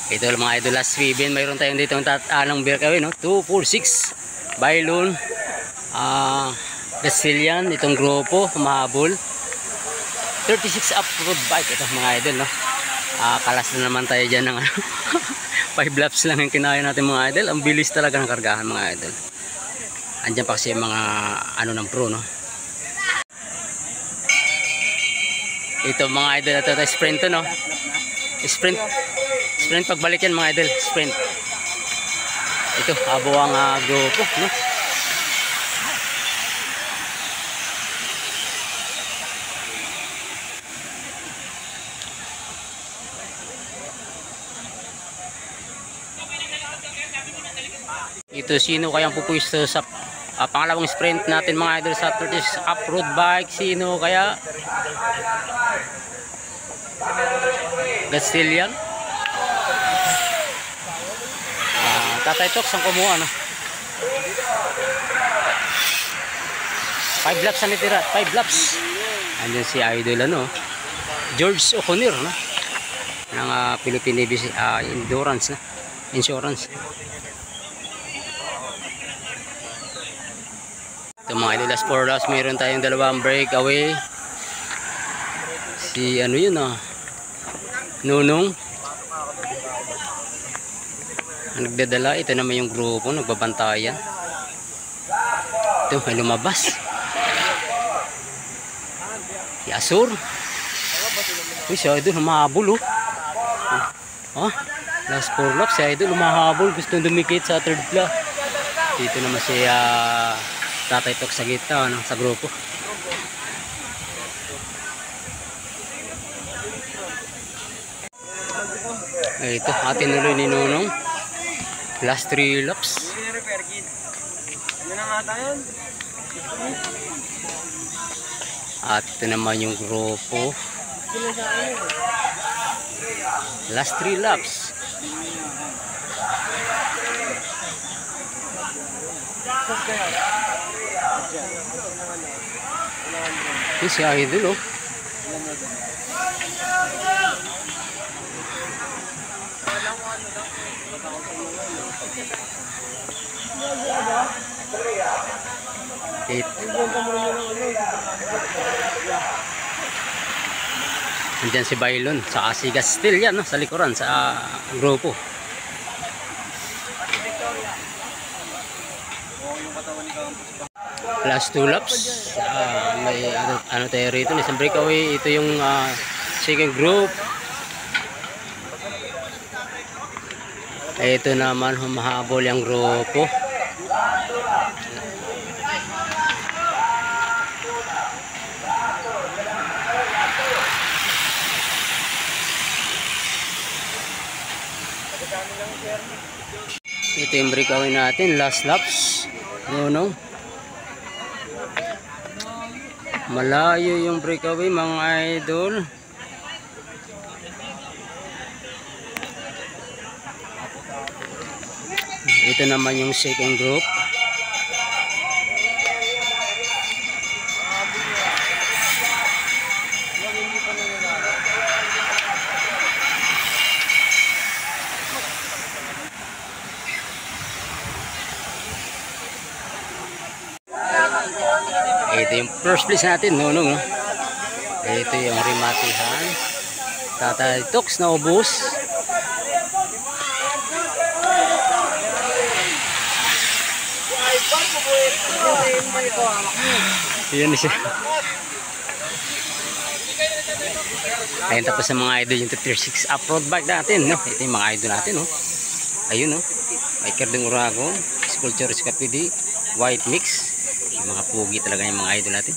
Ito mga idol, last ribbon. Mayroon tayong dito anong breakaway, no? 246 Bailon, Brazilian, itong grupo humahabol. 36 up-road bike ito mga idol, no? Kalas na naman tayo dyan ng 5 laps lang yung kinaya natin mga idol. Ang bilis talaga ng kargahan mga idol. Andyan pa kasi yung mga ano ng pro, no? Ito mga idol, ito sprint to, no? Sprint pagbalik yan mga idol, sprint. Ito abo ang grupo, no? Ito sino kayang pupwisto sa pangalawang sprint natin mga idol sa 30 off-road bike? Sino kaya? Brazilian. Tatay Tox ang kumuha, no? 5 laps ang nitira, 5 laps. Andyan si idol, ano? George O'Connor, no? Ng Philippine Endurance, na insurance. Ito mga idol, last 4 laps, mayroon tayong dalawang breakaway. Si ano yun, Nunong ang nagdadala. Ito naman yung grupo nagbabantayan. Ito may lumabas, si Asur. Uy, si idol humahabol, last 4 laps si idol humahabol, gusto dumikit sa third lap. Dito naman si Tatay Tok sa gitna, sa grupo. Ito tinuloy ni Nunong, last 3 laps. At ito naman yung grupo, last 3 laps. Ini si idol, Andyan si Bailon sa si Gastil yan, sa likuran sa grupo. Last 2 laps. May ano tayo rito, isang breakaway. Ito yung second group. Ito naman humahabol yung grupo. Ito yung breakaway natin, last laps. No. Malayo yung breakaway mga idol. Ito naman yung second group. Ito yung first place natin, Nunong. Ito yung rematihan. Tatay Tox na ubos. Yan siya. Ayun, tapos sa mga idol yung 36 off-road bike natin, no? Ito yung mga idol natin, no? Ayun, no? Biker ng Uragon, Sculpture Scapidi, White Mix. Yung mga pugi talaga yung mga idol natin.